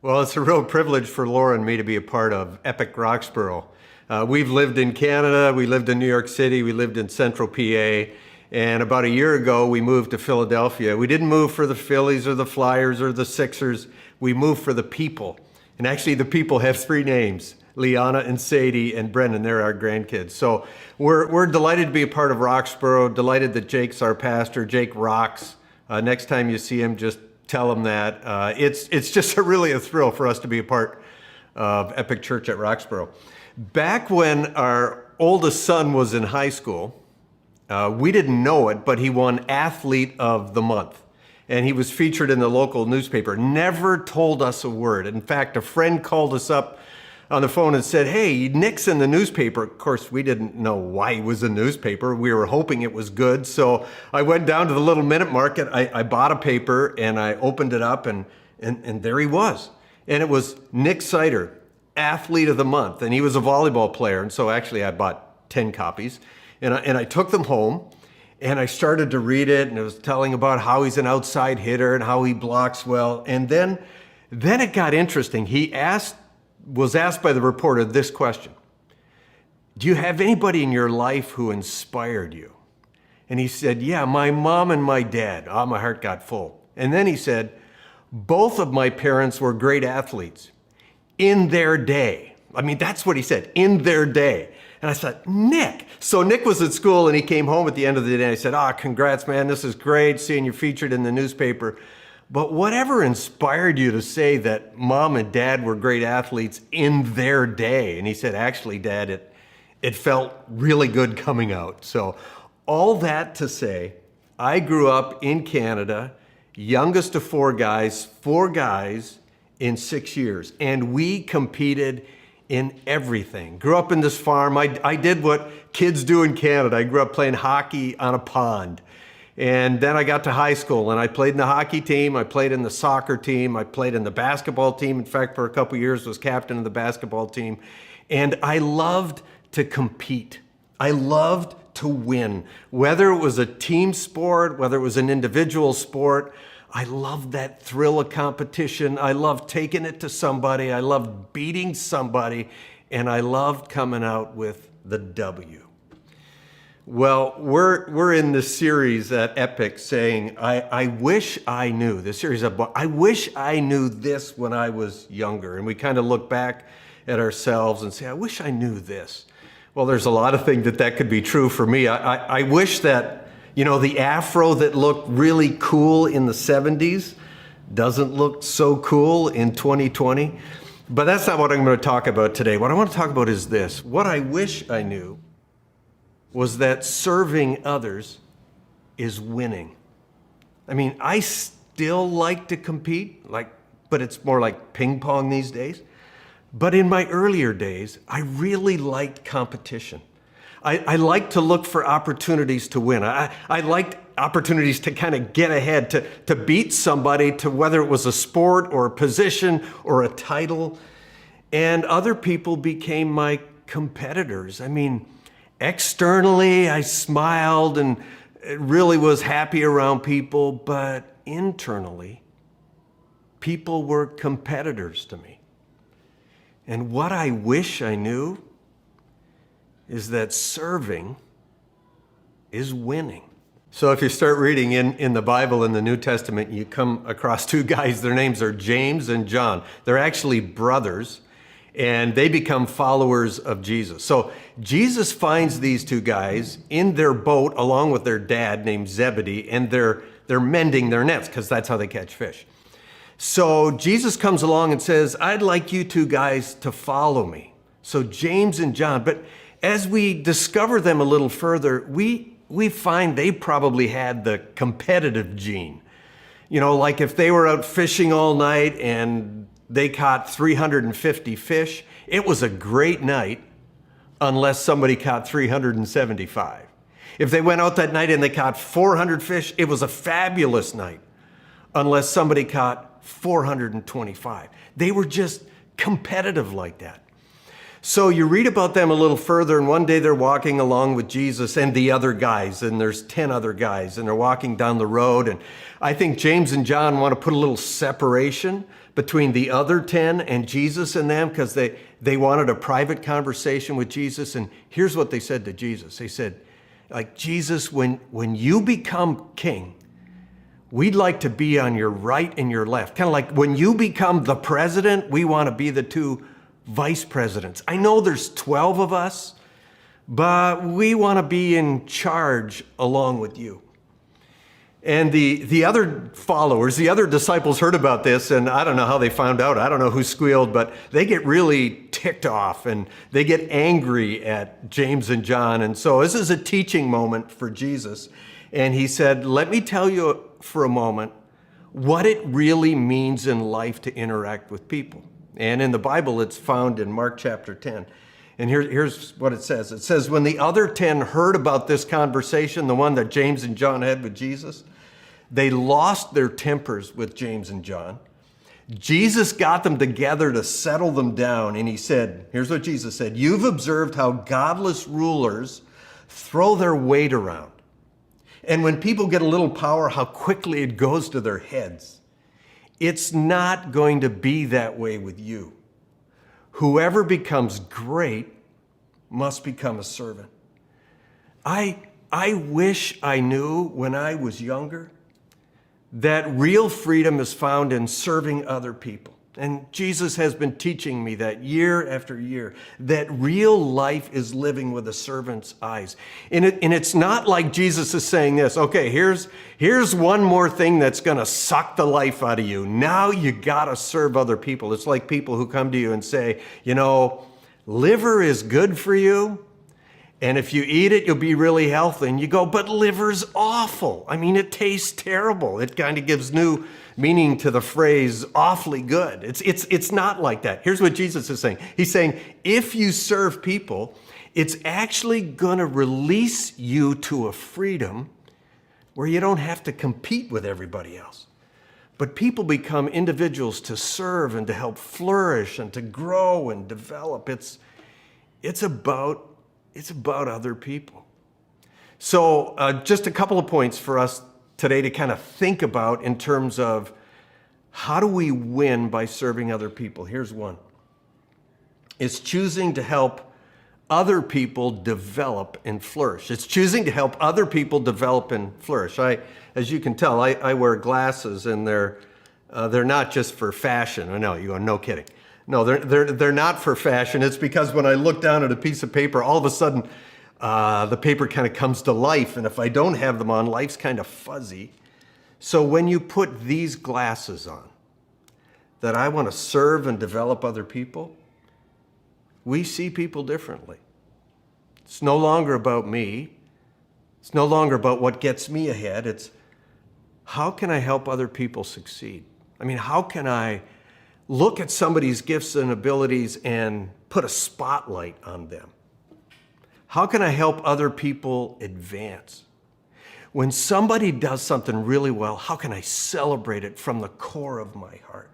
Well, it's a real privilege for Laura and me to be a part of Epic Roxboro. We've lived in Canada, we lived in New York City, we lived in central PA, and about a year ago we moved to Philadelphia. We didn't move for the Phillies or the Flyers or the Sixers, we moved for the people. And actually the people have three names, Liana and Sadie and Brendan, they're our grandkids. So we're delighted to be a part of Roxboro, delighted that Jake's our pastor. Jake rocks. Next time you see him, just tell him that. It's just really a thrill for us to be a part of Epic Church at Roxboro. Back when our oldest son was in high school, we didn't know it, but he won Athlete of the Month. And he was featured in the local newspaper, never told us a word. In fact, a friend called us up on the phone and said, "Hey, Nick's in the newspaper." Of course, we didn't know why he was in the newspaper. We were hoping it was good. So I went down to the little minute market. I bought a paper and I opened it up and there he was. And it was Nick Sider, Athlete of the Month. And he was a volleyball player. And so actually I bought 10 copies and I took them home and I started to read it, and it was telling about how he's an outside hitter and how he blocks well. And then it got interesting. He was asked by the reporter this question: "Do you have anybody in your life who inspired you?" And he said, "Yeah, my mom and my dad." Oh, my heart got full. And then he said, "Both of my parents were great athletes in their day." I mean, that's what he said, in their day. And I thought, Nick. So Nick was at school and he came home at the end of the day and I said, "Congrats, man, this is great, seeing you featured in the newspaper. But whatever inspired you to say that mom and dad were great athletes in their day?" And he said, "Actually, Dad, it felt really good coming out." So all that to say, I grew up in Canada, youngest of four guys in 6 years. And we competed in everything. Grew up in this farm. I did what kids do in Canada. I grew up playing hockey on a pond. And then I got to high school and I played in the hockey team, I played in the soccer team, I played in the basketball team. In fact, for a couple of years was captain of the basketball team. And I loved to compete. I loved to win. Whether it was a team sport, whether it was an individual sport, I loved that thrill of competition. I loved taking it to somebody. I loved beating somebody. And I loved coming out with the W. Well, we're in this series at Epic saying, I wish I knew, this series of books, I wish I knew this when I was younger. And we kind of look back at ourselves and say, I wish I knew this. Well, there's a lot of things that could be true for me. I wish that, the afro that looked really cool in the 70s doesn't look so cool in 2020. But that's not what I'm going to talk about today. What I want to talk about is this. What I wish I knew was that serving others is winning. I mean, I still like to compete, but it's more like ping pong these days. But in my earlier days, I really liked competition. I liked to look for opportunities to win. I liked opportunities to kind of get ahead, to beat somebody, to whether it was a sport or a position or a title. And other people became my competitors. I mean, externally, I smiled and really was happy around people, but internally, people were competitors to me. And what I wish I knew is that serving is winning. So if you start reading in the Bible, in the New Testament, you come across two guys. Their names are James and John. They're actually brothers, and they become followers of Jesus. So Jesus finds these two guys in their boat along with their dad named Zebedee, and they're mending their nets because that's how they catch fish. So Jesus comes along and says, "I'd like you two guys to follow me." So James and John, but as we discover them a little further, we find they probably had the competitive gene. Like if they were out fishing all night and they caught 350 fish, it was a great night unless somebody caught 375. If they went out that night and they caught 400 fish, it was a fabulous night unless somebody caught 425. They were just competitive like that. So you read about them a little further, and one day they're walking along with Jesus and the other guys, and there's 10 other guys, and they're walking down the road. And I think James and John want to put a little separation between the other 10 and Jesus and them because they wanted a private conversation with Jesus. And here's what they said to Jesus. They said, like, Jesus, when you become king, we'd like to be on your right and your left. Kind of like when you become the president, we want to be the two vice presidents. I know there's 12 of us, but we want to be in charge along with you. And the other followers, the other disciples heard about this, and I don't know how they found out. I don't know who squealed, but they get really ticked off and they get angry at James and John. And so this is a teaching moment for Jesus. And he said, let me tell you for a moment what it really means in life to interact with people. And in the Bible, it's found in Mark chapter 10. And here's what it says. It says, when the other 10 heard about this conversation, the one that James and John had with Jesus, they lost their tempers with James and John. Jesus got them together to settle them down. And he said, here's what Jesus said, you've observed how godless rulers throw their weight around. And when people get a little power, how quickly it goes to their heads. It's not going to be that way with you. Whoever becomes great must become a servant. I wish I knew when I was younger that real freedom is found in serving other people. And Jesus has been teaching me that year after year, that real life is living with a servant's eyes. And it's not like Jesus is saying this, okay, here's one more thing that's going to suck the life out of you. Now you got to serve other people. It's like people who come to you and say, liver is good for you. And if you eat it, you'll be really healthy. And you go, but liver's awful. I mean, it tastes terrible. It kind of gives new meaning to the phrase awfully good. It's not like that. Here's what Jesus is saying. He's saying, if you serve people, it's actually going to release you to a freedom where you don't have to compete with everybody else. But people become individuals to serve and to help flourish and to grow and develop. It's about other people. So just a couple of points for us today to kind of think about in terms of how do we win by serving other people. Here's one. It's choosing to help other people develop and flourish. It's choosing to help other people develop and flourish. As you can tell, I wear glasses, and they're not just for fashion. I know, you go, no kidding. No, they're not for fashion. It's because when I look down at a piece of paper, all of a sudden the paper kind of comes to life. And if I don't have them on, life's kind of fuzzy. So when you put these glasses on, that I want to serve and develop other people, we see people differently. It's no longer about me. It's no longer about what gets me ahead. It's how can I help other people succeed? I mean, how can I look at somebody's gifts and abilities and put a spotlight on them? How can I help other people advance? When somebody does something really well, how can I celebrate it from the core of my heart?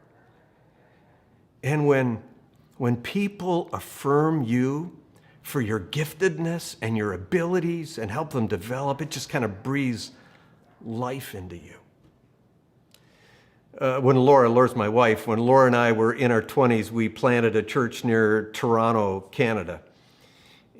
And when people affirm you for your giftedness and your abilities and help them develop, it just kind of breathes life into you. When Laura's my wife, when Laura and I were in our 20s, we planted a church near Toronto, Canada.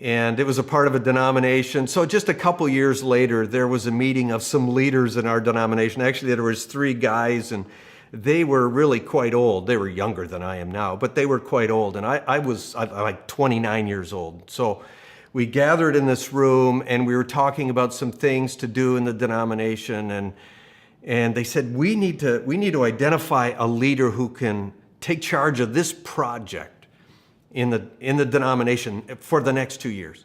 And it was a part of a denomination. So just a couple years later, there was a meeting of some leaders in our denomination. Actually, there was 3 guys, and they were really quite old. They were younger than I am now, but they were quite old. And I was like 29 years old. So we gathered in this room, and we were talking about some things to do in the denomination. And they said, we need to identify a leader who can take charge of this project in the denomination for the next 2 years.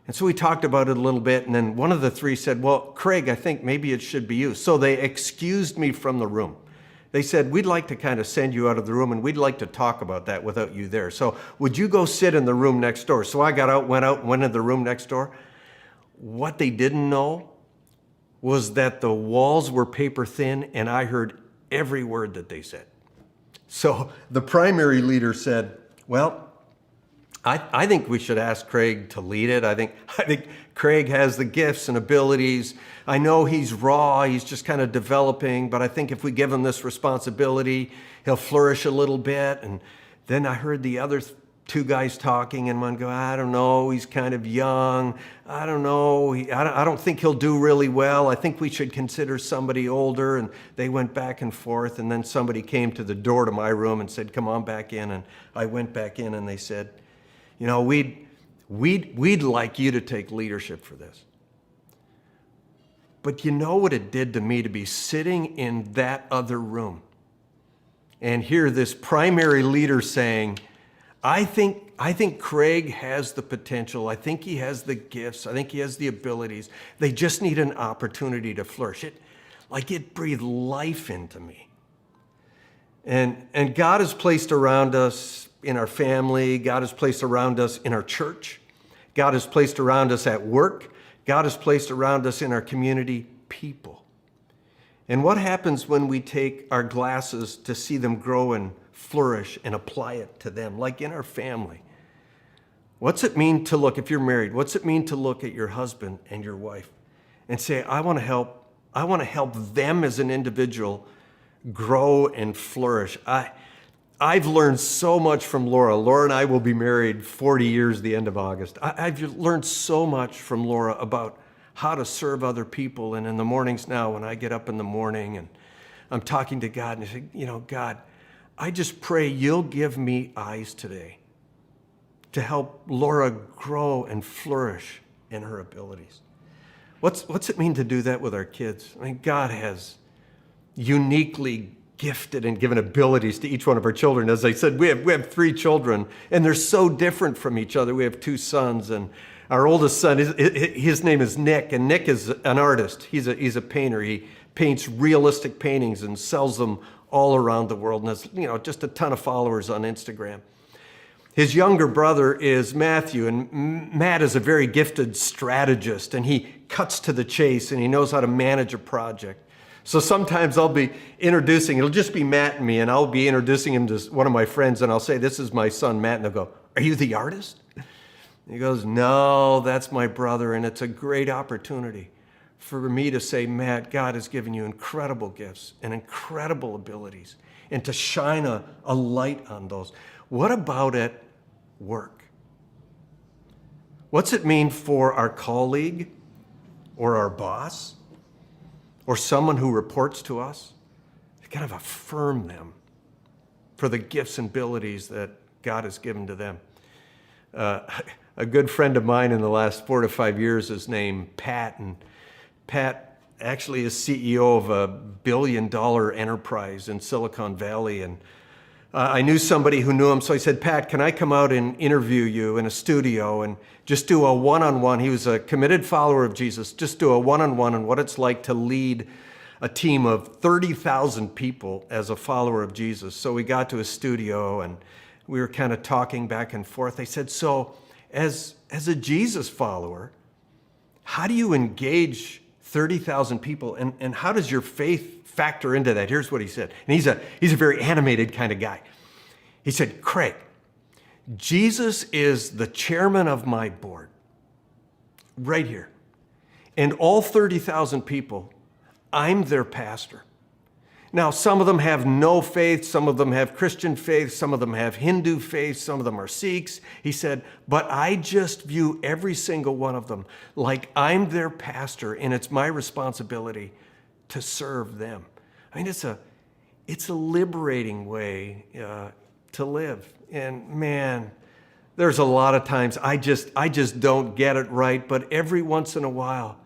And so we talked about it a little bit, and then one of the 3 said, well, Craig, I think maybe it should be you. So they excused me from the room. They said, we'd like to kind of send you out of the room, and we'd like to talk about that without you there. So would you go sit in the room next door? So I got out, went into the room next door. What they didn't know was that the walls were paper thin, and I heard every word that they said. So the primary leader said, well, I think we should ask Craig to lead it. I think Craig has the gifts and abilities. I know he's raw, he's just kind of developing, but I think if we give him this responsibility, he'll flourish a little bit. And then I heard the other two guys talking, and one go, I don't know, he's kind of young. I don't know, I don't think he'll do really well. I think we should consider somebody older. And they went back and forth, and then somebody came to the door to my room and said, come on back in. And I went back in, and they said, you know, we'd like you to take leadership for this. But you know what it did to me to be sitting in that other room and hear this primary leader saying, I think Craig has the potential. I think he has the gifts. I think he has the abilities. They just need an opportunity to flourish. It breathed life into me. And God has placed around us in our family. God has placed around us in our church. God has placed around us at work. God has placed around us in our community people. And what happens when we take our glasses to see them grow and flourish and apply it to them, like in our family? What's it mean to look, if you're married, what's it mean to look at your husband and your wife and say, I want to help them as an individual grow and flourish? I've learned so much from Laura. Laura and I will be married 40 years the end of August. I've learned so much from Laura about how to serve other people. And in the mornings now, when I get up in the morning and I'm talking to God and I say, you know, God, I just pray you'll give me eyes today to help Laura grow and flourish in her abilities. What's it mean to do that with our kids? I mean, God has uniquely gifted and given abilities to each one of our children. As I said, we have 3 children, and they're so different from each other. We have 2 sons, and our oldest son, his name is Nick, and Nick is an artist. He's a painter. He paints realistic paintings and sells them all around the world, and has, you know, just a ton of followers on Instagram. His younger brother is Matthew, and Matt is a very gifted strategist, and he cuts to the chase, and he knows how to manage a project. So sometimes I'll be introducing, it'll just be Matt and me, and I'll be introducing him to one of my friends, and I'll say, this is my son, Matt, and they'll go, are you the artist? And he goes, no, that's my brother, and it's a great opportunity for me to say, Matt, God has given you incredible gifts and incredible abilities, and to shine a light on those. What about at work? What's it mean for our colleague or our boss or someone who reports to us? To kind of affirm them for the gifts and abilities that God has given to them. A good friend of mine in the last 4 to 5 years is named Pat, and Pat actually is CEO of a $1 billion enterprise in Silicon Valley. And I knew somebody who knew him, so I said, Pat, can I come out and interview you in a studio and just do a one-on-one? He was a committed follower of Jesus. Just do a one-on-one on what it's like to lead a team of 30,000 people as a follower of Jesus. So we got to a studio, and we were kind of talking back and forth. I said, so as a Jesus follower, how do you engage 30,000 people, and how does your faith factor into that? Here's what he said. And he's a very animated kind of guy. He said, Craig, Jesus is the chairman of my board right here. And all 30,000 people, I'm their pastor. Now, some of them have no faith, some of them have Christian faith, some of them have Hindu faith, some of them are Sikhs. He said, but I just view every single one of them like I'm their pastor, and it's my responsibility to serve them. I mean, it's a liberating way to live. And man, there's a lot of times I just don't get it right, but every once in a while,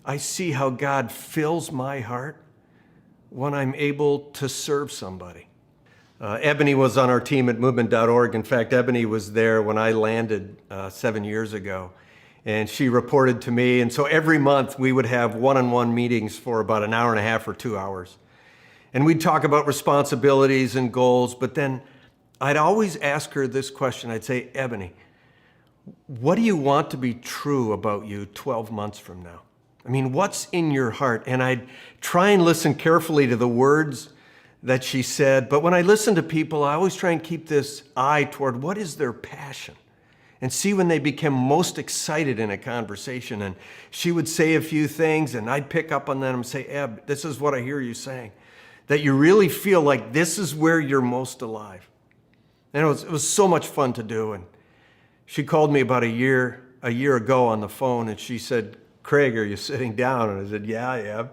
I see how God fills my heart when I'm able to serve somebody. Ebony was on our team at movement.org. In fact, Ebony was there when I landed 7 years ago, and she reported to me. And so every month we would have one-on-one meetings for about an hour and a half or 2 hours. And we'd talk about responsibilities and goals, but then I'd always ask her this question. I'd say, Ebony, what do you want to be true about you 12 months from now? I mean, what's in your heart? And I'd try and listen carefully to the words that she said. But when I listen to people, I always try and keep this eye toward what is their passion. and see when they became most excited in a conversation. And she would say a few things, and I'd pick up on them and say, Eb, this is what I hear you saying, that you really feel like this is where you're most alive. And it was so much fun to do. And she called me about a year ago on the phone, and she said, Craig, are you sitting down? And I said, yeah, I am.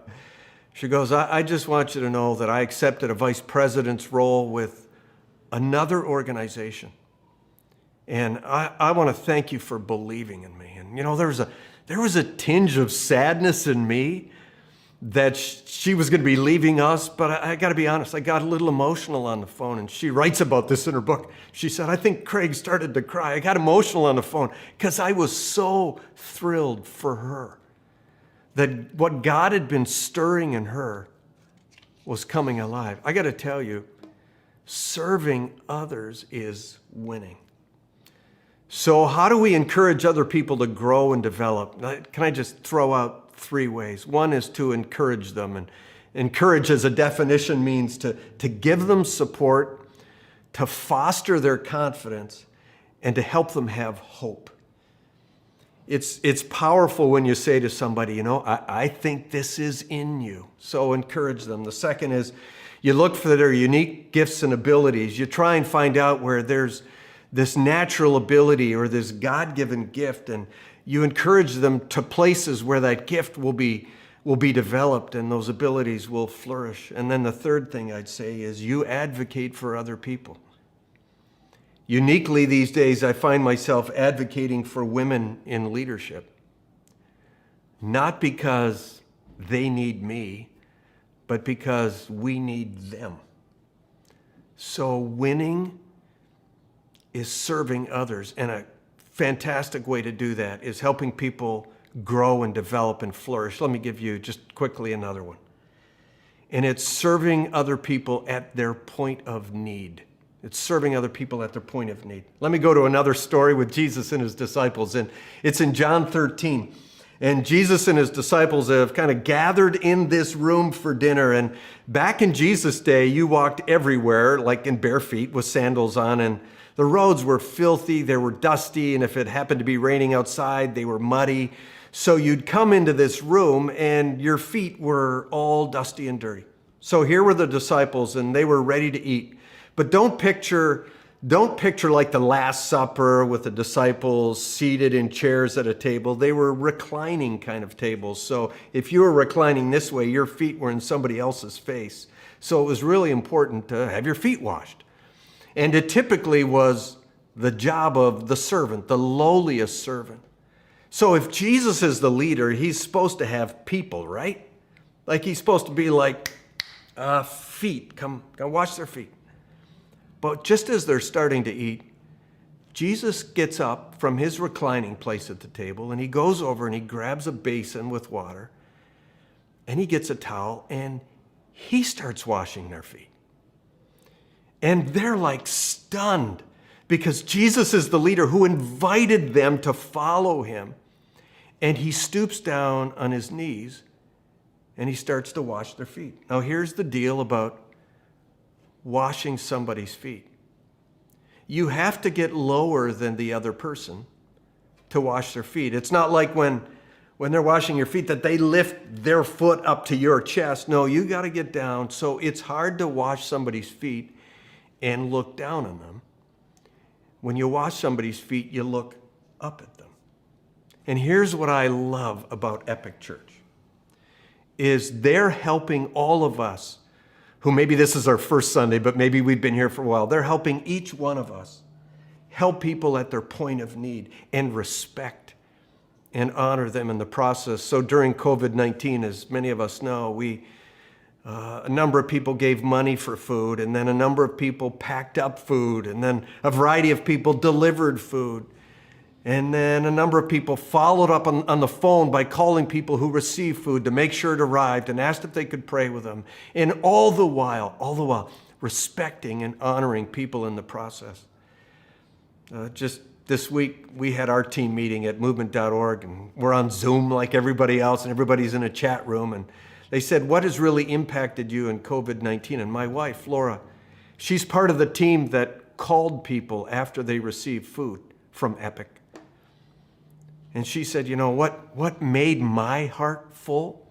She goes, I just want you to know that I accepted a vice president's role with another organization. And I want to thank you for believing in me. And there was a tinge of sadness in me that she was going to be leaving us, but I got to be honest, I got a little emotional on the phone, and she writes about this in her book. She said, I think Craig started to cry. I got emotional on the phone because I was so thrilled for her that what God had been stirring in her was coming alive. I got to tell you, serving others is winning. So how do we encourage other people to grow and develop? Can I just throw out 3 ways? One is to encourage them. And encourage as a definition means to give them support, to foster their confidence, and to help them have hope. It's powerful when you say to somebody, I think this is in you. So encourage them. The second is you look for their unique gifts and abilities. You try and find out where there's this natural ability or this God-given gift, and you encourage them to places where that gift will be developed and those abilities will flourish. And then the third thing I'd say is you advocate for other people. Uniquely these days, I find myself advocating for women in leadership, not because they need me, but because we need them. So winning is serving others, and a fantastic way to do that is helping people grow and develop and flourish. Let me give you just quickly another one. And it's serving other people at their point of need. It's serving other people at their point of need. Let me go to another story with Jesus and his disciples, and it's in John 13. And Jesus and his disciples have kind of gathered in this room for dinner. And back in Jesus' day, you walked everywhere, like in bare feet with sandals on, and the roads were filthy, they were dusty, and if it happened to be raining outside, they were muddy. So you'd come into this room and your feet were all dusty and dirty. So here were the disciples, and they were ready to eat. But don't picture like the Last Supper with the disciples seated in chairs at a table. They were reclining kind of tables. So if you were reclining this way, your feet were in somebody else's face. So it was really important to have your feet washed. And it typically was the job of the servant, the lowliest servant. So if Jesus is the leader, he's supposed to have people, right? Like he's supposed to be like, feet, come wash their feet. But just as they're starting to eat, Jesus gets up from his reclining place at the table, and he goes over and he grabs a basin with water, and he gets a towel, and he starts washing their feet. And they're like stunned because Jesus is the leader who invited them to follow him. And he stoops down on his knees and he starts to wash their feet. Now here's the deal about washing somebody's feet. You have to get lower than the other person to wash their feet. It's not like when they're washing your feet that they lift their foot up to your chest. No, you got to get down. So it's hard to wash somebody's feet and look down on them. When you wash somebody's feet, you look up at them. And here's what I love about Epic Church, is they're helping all of us, who maybe this is our first Sunday, but maybe we've been here for a while. They're helping each one of us help people at their point of need and respect and honor them in the process. So during COVID-19, as many of us know, a number of people gave money for food, and then a number of people packed up food, and then a variety of people delivered food. And then a number of people followed up on the phone by calling people who received food to make sure it arrived and asked if they could pray with them. And all the while, respecting and honoring people in the process. Just this week, we had our team meeting at movement.org, and we're on Zoom like everybody else, and everybody's in a chat room. And they said, what has really impacted you in COVID-19? And my wife, Laura, she's part of the team that called people after they received food. from Epic. And she said, you know, what made my heart full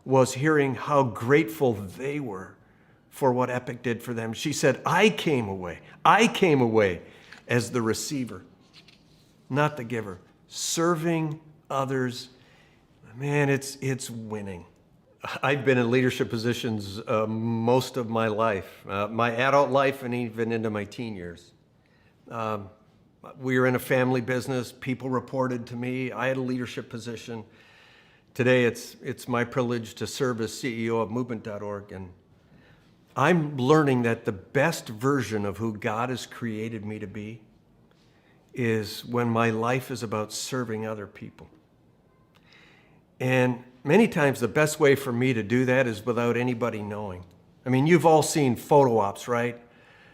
was hearing how grateful they were for what Epic did for them. She said, I came away as the receiver, not the giver. Serving others, man, it's winning. I've been in leadership positions most of my life, my adult life and even into my teen years. We were in a family business. People reported to me. I had a leadership position. Today, it's my privilege to serve as CEO of movement.org, and I'm learning that the best version of who God has created me to be is when my life is about serving other people. And many times the best way for me to do that is without anybody knowing. I mean, you've all seen photo ops, right?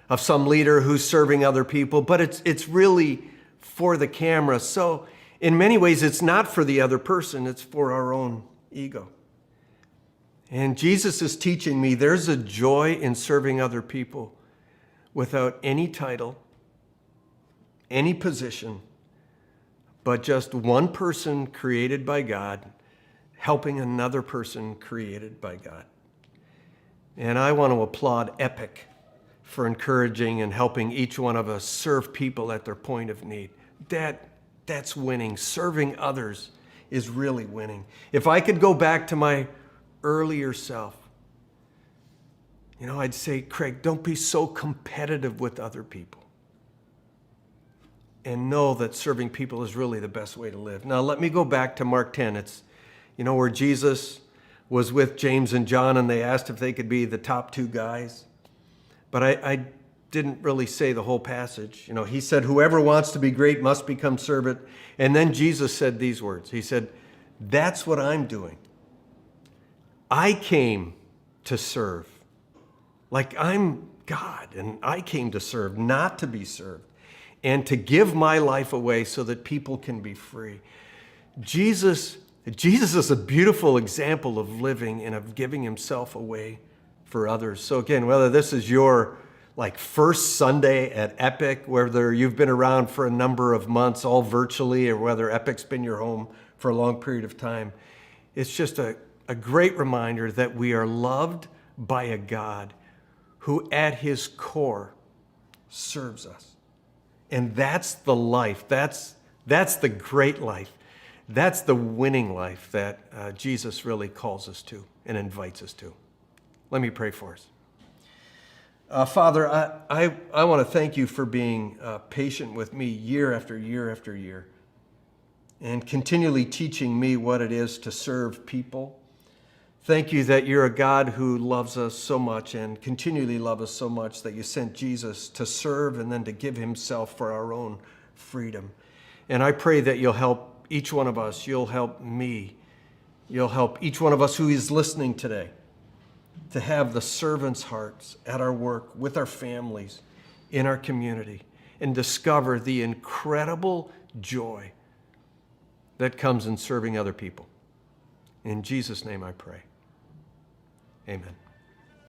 Of some leader who's serving other people, but it's really for the camera. So in many ways, it's not for the other person, it's for our own ego. And Jesus is teaching me there's a joy in serving other people without any title, any position, but just one person created by God helping another person created by God. And I want to applaud Epic for encouraging and helping each one of us serve people at their point of need. That's winning. Serving others is really winning. If I could go back to my earlier self, you know, I'd say, Craig, don't be so competitive with other people. And know that serving people is really the best way to live. Now, let me go back to Mark 10. It's, you know, where Jesus was with James and John, and they asked if they could be the top two guys. But I didn't really say the whole passage. You know, he said, whoever wants to be great must become servant. And then Jesus said these words. He said, that's what I'm doing. I came to serve. Like I'm God, and I came to serve, not to be served, and to give my life away so that people can be free. Jesus is a beautiful example of living and of giving himself away for others. So again, whether this is your first Sunday at Epic, whether you've been around for a number of months, all virtually, or whether Epic's been your home for a long period of time, it's just a great reminder that we are loved by a God who at his core serves us. And that's the life. That's the great life. That's the winning life that Jesus really calls us to and invites us to. Let me pray for us. Father, I want to thank you for being patient with me year after year after year and continually teaching me what it is to serve people. Thank you that you're a God who loves us so much and continually loves us so much that you sent Jesus to serve and then to give himself for our own freedom. And I pray that you'll help each one of us. You'll help me. You'll help each one of us who is listening today to have the servant's hearts at our work, with our families, in our community, and discover the incredible joy that comes in serving other people. In Jesus' name I pray. Amen.